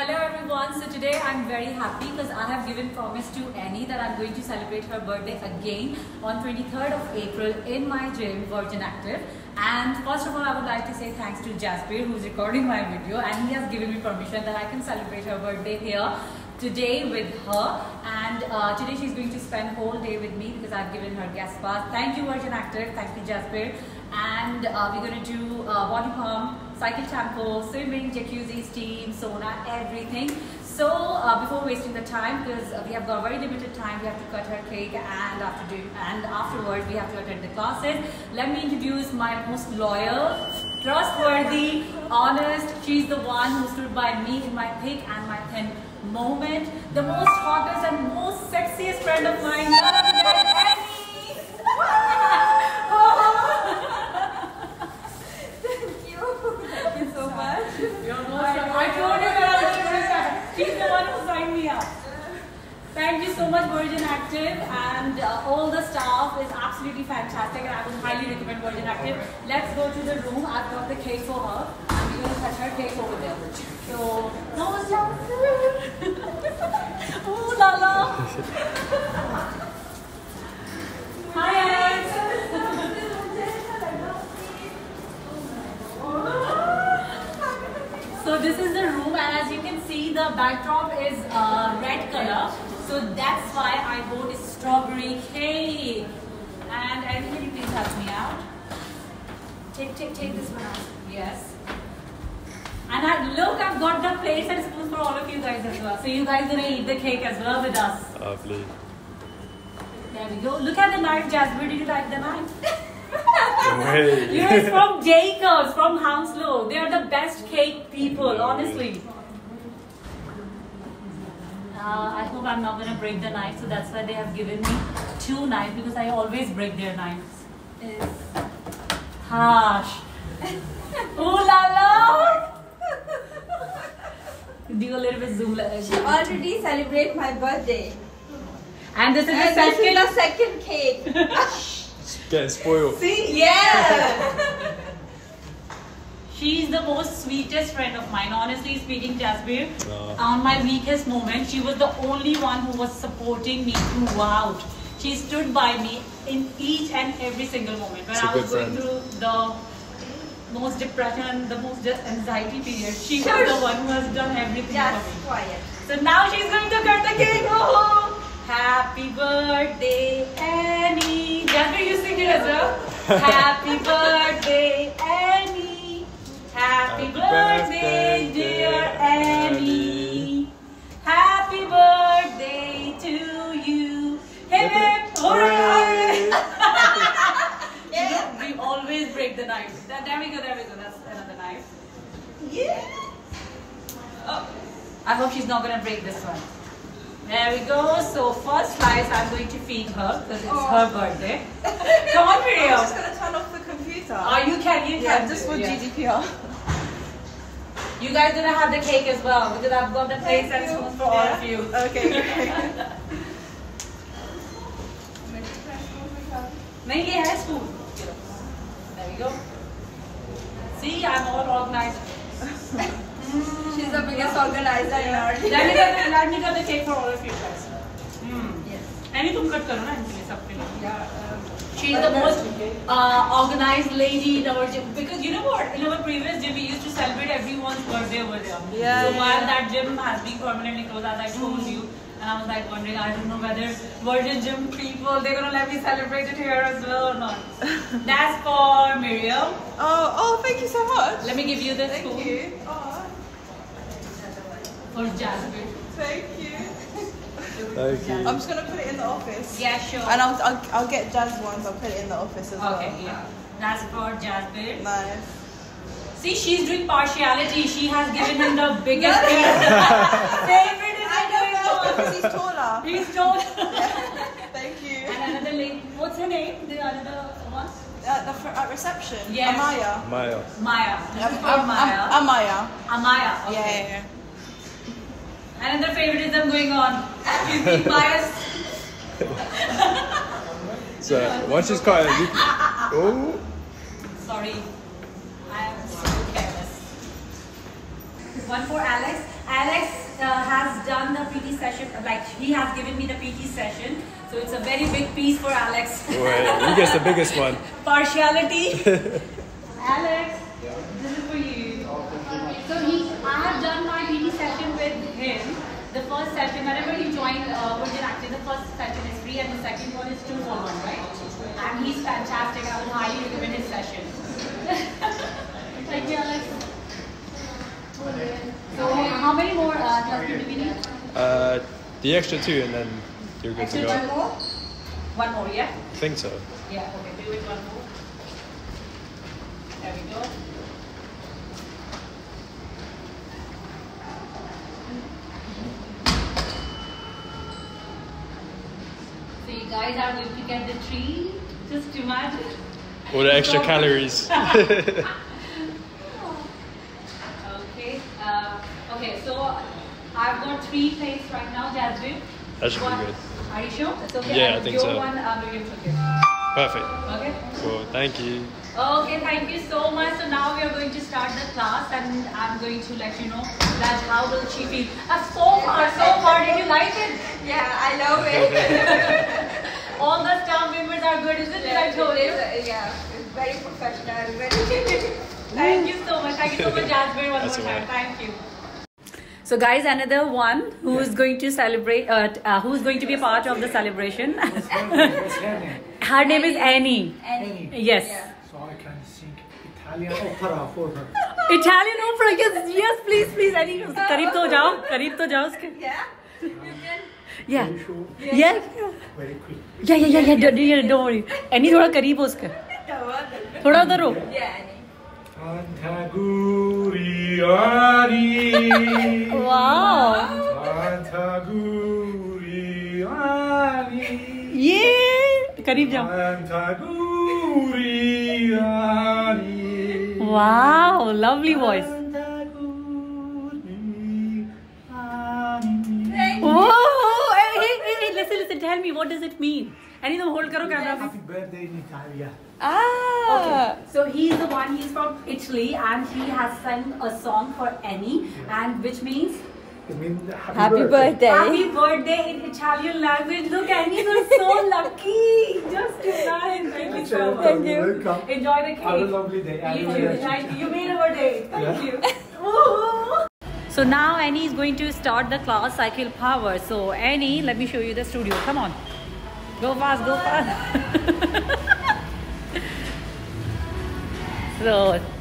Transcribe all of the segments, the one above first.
Hello everyone, so today I'm very happy because I have given promise to Annie that I'm going to celebrate her birthday again on 23rd of April in my gym, Virgin Active. And first of all, I would like to say thanks to Jasper who's recording my video, and he has given me permission that I can celebrate her birthday here today with her. And today she's going to spend whole day with me because I've given her guest pass. Thank you Virgin Active, thank you Jasper. And we're going to do body pump, cycle tempo, swimming, jacuzzi, steam, sauna, everything. So before wasting the time, because we have got very limited time, we have to cut her cake, and afterwards we have to attend the classes. Let me introduce my most loyal, trustworthy, honest. She's the one who stood by me in my thick and my thin moment. The most hottest and most sexiest friend of mine, none other than Annie. She's the one who signed me up. Thank you so much Virgin Active, and all the staff is absolutely fantastic, and I would highly recommend Virgin Active. Let's go to the room. I've got the cake for her, and we're going to touch her cake over there. So, no, oh la la. Hi Alex. So this is the room, and as you can see, the backdrop is red color. So that's why I bought a strawberry cake. And can you please help me out? Take this one out. Yes. And look, I've got the plates and spoons for all of you guys as well. So you guys gonna eat the cake as well with us. Lovely. There we go. Look at the knife, Jasper. Did you like the knife? Hey. It's from Jacobs, from Hounslow. They are the best cake people, honestly. I hope I'm not gonna break the knife, so that's why they have given me 2 knives, because I always break their knives. Harsh. Ooh la la! Do a little bit zoom. She already celebrated my birthday. And this is the second cake. Getting spoiled. See? Yeah! She's the most sweetest friend of mine, honestly speaking, Jasper. No. On my weakest moment, she was the only one who was supporting me throughout. She stood by me in each and every single moment. When I was going through the most depression, the most anxiety period, she was the one who has done everything for me. Quiet. So now she's going to cut the cake. Oh, happy birthday, Annie. Jasper, you sing it as well. Happy birthday, Annie. Happy birthday, dear Annie. Happy birthday to you. Hip hip hooray! Yeah. We always break the knife. There we go. That's another knife. Yeah. Oh, I hope she's not gonna break this one. There we go. So first slice I'm going to feed her because it's her birthday. Come on, Miriam. I'm just gonna turn off the computer. Oh, you can. Yeah, just for GDPR. You guys gonna have the cake as well, because I've got the plates and spoons for all of you. Okay. Mainly hair spoon. There we go. See, I'm all organized. She's the biggest organizer in our team. Let me get the cake for all of you guys. Yes. Any तुम cut करो ना इनके लिए सबके लिए. She's the most organized lady in our gym, because you know what? In our previous gym, we used to celebrate everyone's birthday over there. Yeah. So while that gym has been permanently closed, as I told you, and I was like wondering, I don't know whether Virgin Gym people, they're gonna let me celebrate it here as well or not. That's for Miriam. Oh, thank you so much. Let me give you this Thank spoon. you. Oh. For Jasper. Thank you. Thank you. I'm just gonna put it in the office. Yeah, sure. And I'll get Jazz ones. I'll put it in the office as well. Okay, yeah. That's for Jasper. Nice. See, she's doing partiality. She has given him the biggest favorite. I know because he's taller. He's tall. Thank you. And another lady. What's her name? The other one? At reception. Yes. Amaya. Maya. Maya. This is for Maya. Amaya. Amaya. Okay. Yeah. Another favoritism going on. She's being biased. So once she's caught it, oh. Sorry. I am so careless. One for Alex. Alex has done the PT session, like he has given me the PT session. So it's a very big piece for Alex. Wait, he gets the biggest one. Partiality. Alex, this is for you. So I have done my PT session with him. The first session, whenever you join Virgin Active, the first session is free and the second one is 2 for 1, right? And he's fantastic. I would highly recommend his session. Thank you, Alex. So how many more classes do we need? The extra 2 and then you're good to go. One more? One more, yeah? I think so. Yeah, okay, do it one more. There we go. So you guys are going to get the treat. Just imagine. All the extra calories. Okay. Okay, so I've got 3 plates right now, Jasmine. That should be good. Are you sure? It's okay. Yeah, I think so. Your one, Miriam took it. Perfect. Okay. Cool. Thank you. Okay, thank you so much. So now we are going to start the class and I'm going to let you know that how will she feel. So far, did you like it? Yeah, I love it. All the staff members are good, isn't it? I told you. Yeah, it's very professional. Very Thank you so much. Thank you so much, Jasmine, one That's more time. all right. Thank you. So guys, another one who is going to celebrate, who is going to be a part of the celebration. Her name is Annie. Annie. Yes. Yeah. So I can sing Italian opera for her. Italian opera, yes, please, Annie. करीब तो जाओ उसके. Yeah. You can. Yeah. Are you sure? Yeah. Very quick. Yeah. Don't worry. Annie थोड़ा करीब हो उसके. थोड़ा उधर हो. Yeah, Annie. Antaguriani. Wow. Antaguriani. ये करीब जाओ. Antaguriani. Wow, lovely voice. Whoa! Hey, listen. Tell me, what does it mean? Annie, तुम hold करो camera. Happy birthday in Italia. Okay. So he's the one. He's from Italy, and he has sung a song for Annie, and which means It means Happy birthday. happy birthday in Italian language. Look, Annie, you're so lucky. Just imagine. Thank you so much. Thank you. Welcome. Enjoy the cake. Have a lovely day. You too. Thank you. You made our day. Thank Yeah. you. Woo. So now Annie is going to start the class Cycle Power. So Annie, let me show you the studio. Come on. Go fast. So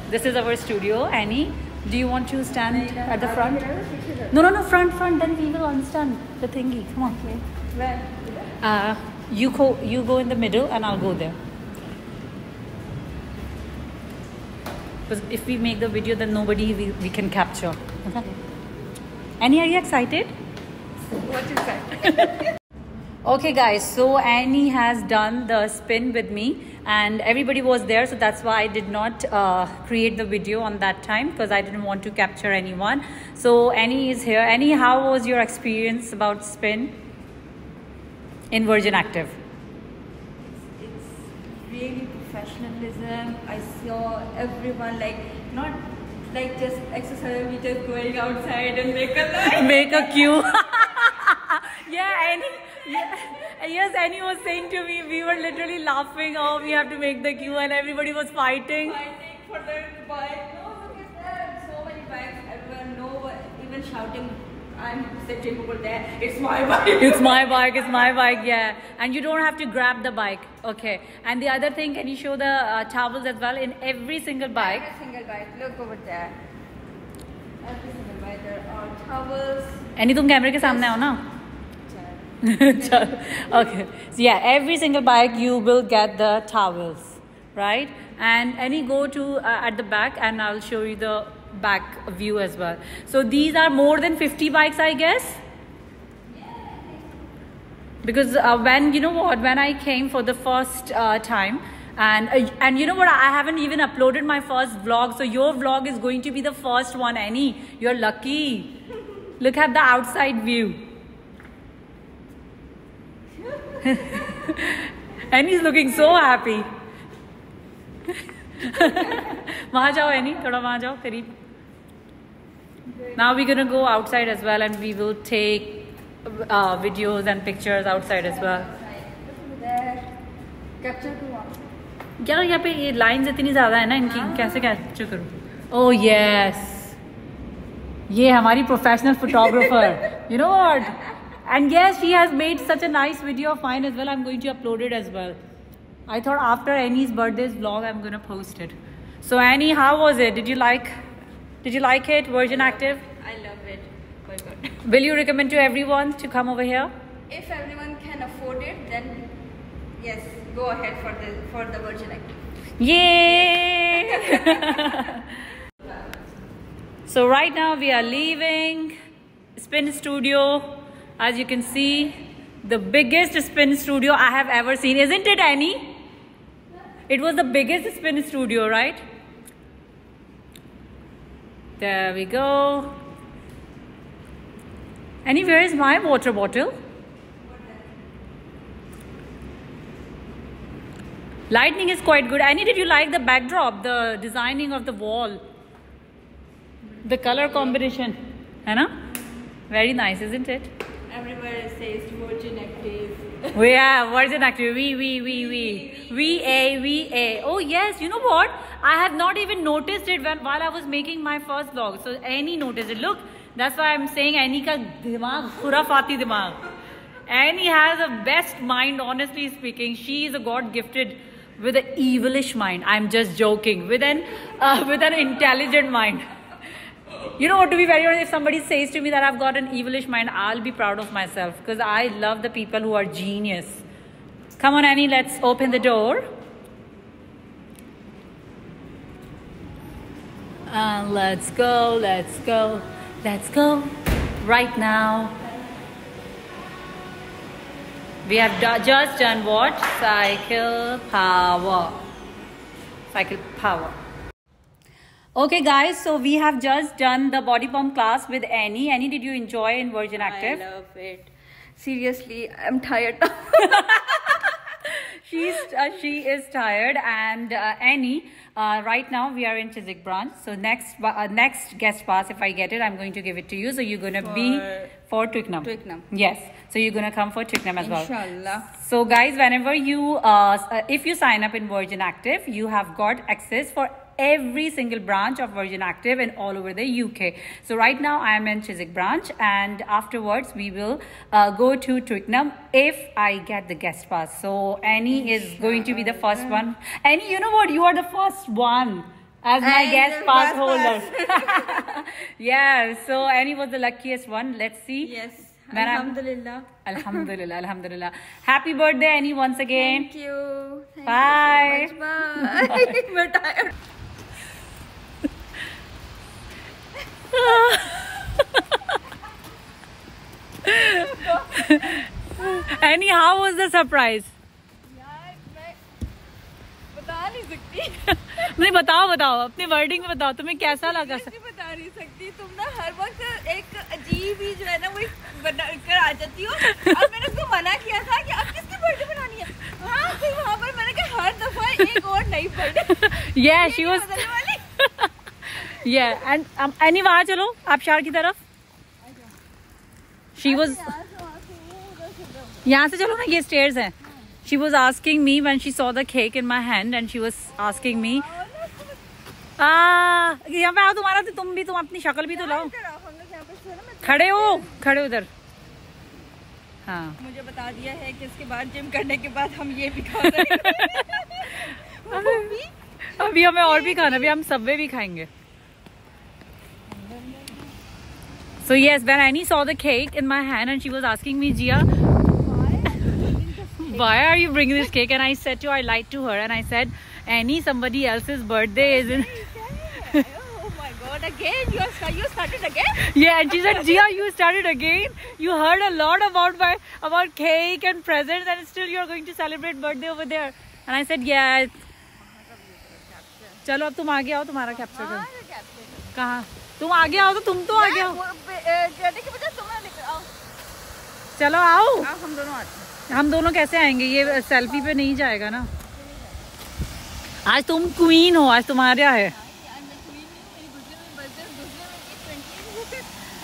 this is our studio. Annie, do you want to stand at the front? No, front. Then we will understand the thingy. Come on. Where? You go in the middle and I'll go there. Because if we make the video, then nobody we can capture. Okay. Annie, are you excited? What is that? Okay guys, so Annie has done the spin with me and everybody was there, so that's why I did not create the video on that time because I didn't want to capture anyone. So Annie is here. Annie, how was your experience about spin in Virgin Active? It's really professionalism. I saw everyone not just exercise, we just going outside and make a line. Make a queue. Yeah, Annie. Yeah. Yes, Annie was saying to me, we were literally laughing. Oh, we have to make the queue, and everybody was fighting. Fighting for the bike. No, look at that. So many bikes. Everyone, no one even shouting. I'm sitting over there. It's my bike. It's my bike, yeah. And you don't have to grab the bike. Okay. And the other thing, can you show the towels as well in every single bike? Every single bike. Look over there. Every single bike. There are towels. Annie, तुम कैमरे के सामने आओ ना? Okay. So yeah, every single bike you will get the towels, right? And Annie, go to at the back and I'll show you the back view as well. So these are more than 50 bikes, I guess. Because when I came for the first time, and you know what, I haven't even uploaded my first vlog, so your vlog is going to be the first one. Annie, you're lucky. Look at the outside view. Annie's looking so happy. वहाँ जाओ Annie, थोड़ा वहाँ जाओ करीब. Now we're gonna go outside as well, and we will take videos and pictures outside as well. Capture to यार यहाँ पे ये लाइन्स इतनी ज़्यादा है ना इनकी, कैसे कैप्चर करूँ? Oh yes, ये हमारी professional photographer. You know what? And yes, she has made such a nice video of mine as well. I'm going to upload it as well. I thought after Annie's birthday vlog, I'm gonna post it. So Annie, how was it? Did you like it? Virgin Active? I love it. Very good. Will you recommend to everyone to come over here? If everyone can afford it, then yes, go ahead for the Virgin Active. Yay! So right now we are leaving Spin Studio. As you can see, the biggest spin studio I have ever seen. Isn't it, Annie? It was the biggest spin studio, right? There we go. Annie, where is my water bottle? Lighting is quite good. Annie, did you like the backdrop, the designing of the wall? The color combination, है ना? Very nice, isn't it? Everywhere says Virgin Active. Yeah, Virgin Active. V-A. Oh yes, you know what? I have not even noticed it while I was making my first vlog. So Annie noticed it. Look, that's why I'm saying Annie ka dimag, khurafati dimag. Annie has a best mind, honestly speaking. She is a God-gifted with an evilish mind. I'm just joking. With an intelligent mind. You know what, to be very honest, if somebody says to me that I've got an evilish mind, I'll be proud of myself because I love the people who are genius. Come on, Annie, let's open the door. Let's go right now. We have just done what? Cycle power. Okay guys, so we have just done the body pump class with Annie. Annie, did you enjoy in Virgin Active? I love it. Seriously, I'm tired now. She is tired. And Annie, right now we are in Chiswick branch. So next guest pass, if I get it, I'm going to give it to you. So you're going to be for Twickenham. Yes. So you're going to come for Twickenham as well. Inshallah. So guys, whenever you, if you sign up in Virgin Active, you have got access for every single branch of Virgin Active and all over the UK. So right now I am in Chiswick branch, and afterwards we will go to Twickenham if I get the guest pass. So Annie is going to be the first one. Annie, you know what? You are the first one as my guest pass holder. Yeah, so Annie was the luckiest one. Let's see. Yes. Alhamdulillah. Alhamdulillah. Happy birthday, Annie, once again. Thank you. Bye. You so much. Bye. We're tired. Annie, how was the surprise? यार मैं बता नहीं सकती. नहीं, बताओ अपनी wording में बताओ, तुम्हें कैसा लगा? मैं बता नहीं सकती. तुम ना हर वक्त एक अजीब ही जो है ना वो बना कर आ जाती हो. और मैंने उसको मना किया था कि अब किसकी बर्थडे बनानी है. हाँ, फिर वहाँ पर मैंने कहा हर दफा एक और नई birthday. Yeah, she was. Yeah, and Annie, वहाँ चलो आबशार की तरफ. She was. यहाँ से चलो ना, ये stairs हैं. She was asking me when she saw the cake in my hand, and she was asking me. यहाँ पे आओ, तुम्हारा तुम अपनी शक्ल भी तो लाओ. खड़े उधर. हाँ. मुझे बता दिया है कि इसके बाद जिम करने के बाद हम ये भी खा सकते हैं. अभी हमें और भी खाना, अभी हम सबवे भी खाएंगे. So yes, when Annie saw the cake in my hand and she was asking me, Jia, why are you bringing this cake? And I said to her, I lied to her and I said, Annie, somebody else's birthday is in. Oh my God, again? You started again? Yeah, and she said, Jia, you started again? You heard a lot about cake and presents and still you're going to celebrate birthday over there. And I said, yeah. चलो अब तुम आगे आओ, तुम्हारा capture करो. कहाँ? तुम आगे आओ तो तुम तो आगे आओ. चलो आओ. हम दोनों आते हैं. हम दोनों कैसे आएंगे? ये सेल्फी पे नहीं जाएगा ना. आज तुम क्वीन हो, आज तुम्हारा है.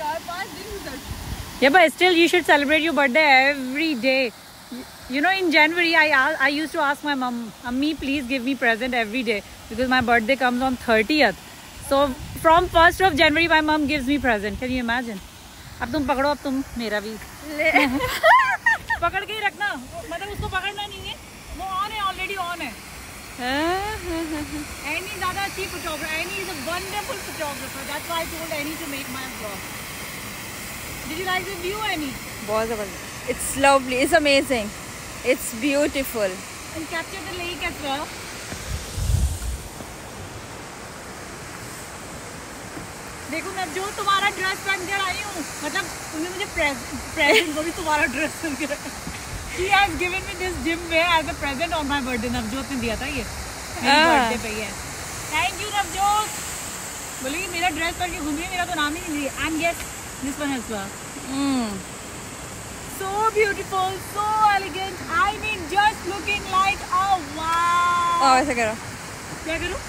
4-5 दिन गुजर। Yeah, but still you should celebrate your birthday every day. You know, in January, I used to ask my mom, "Ammi, please give me present every day because my birthday comes on 30th." So from 1st of January, my mom gives me present. Can you imagine? अब तुम पकड़ो, अब तुम मेरा भी पकड़ के ही रखना, मतलब उसको पकड़ना नहीं है, वो ऑन है, ऑलरेडी ऑन है। Annie ज़्यादा अच्छी photographer. Annie is a wonderful photographer. That's why I told Annie to make my vlog. Did you like the view, Annie? बहुत ज़बरदस्त। It's lovely. It's amazing. It's beautiful. And capture the lake as well. देखो मैं जो तुम्हारा dress पहन कर आई हूँ, मतलब तुमने मुझे प्रेजेंट को भी तुम्हारा ड्रेस पहन कर She has given me this gym wear as a present on my birthday. Navjot ने दिया था ये मेरे बर्थडे पे ही है। Thank you Navjot. बोलेगी मेरा ड्रेस पहन के घूमिए, मेरा तो नाम ही नहीं लिया। And yes, this one as well. So beautiful, so elegant. I mean, just looking like oh wow. ऐसा करो। क्या करूँ?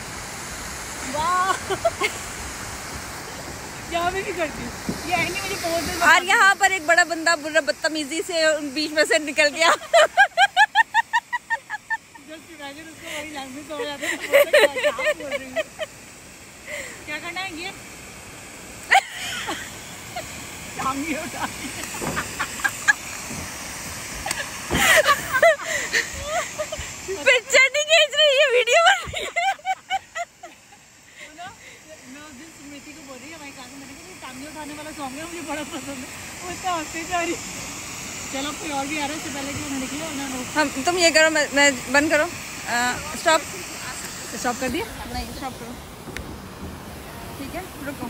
Wow. यहाँ भी करती हूँ। ये नहीं मुझे पोज। और यहाँ पर एक बड़ा बंदा बदतमीजी से बीच में से निकल गया। Just imagine उसको वही लैंग्वेज हो जाता है। क्या बोल रही हूँ? क्या करना है ये? टांगी उठा। पिक्चर नहीं खींच रही है, वीडियो बन रही है। स्मृति को बोल रही है हमारी क्लास में, मैंने कहा टांगी उठाने वाला सॉन्ग है, मुझे बड़ा पसंद है। वो इतना हंसते जा रही। चलो कोई और भी आ रहा है, इससे पहले कि मैं निकले ना। हम तुम ये करो, मैं बंद करो। स्टॉप कर दिया? नहीं, स्टॉप करो। ठीक है, रुको।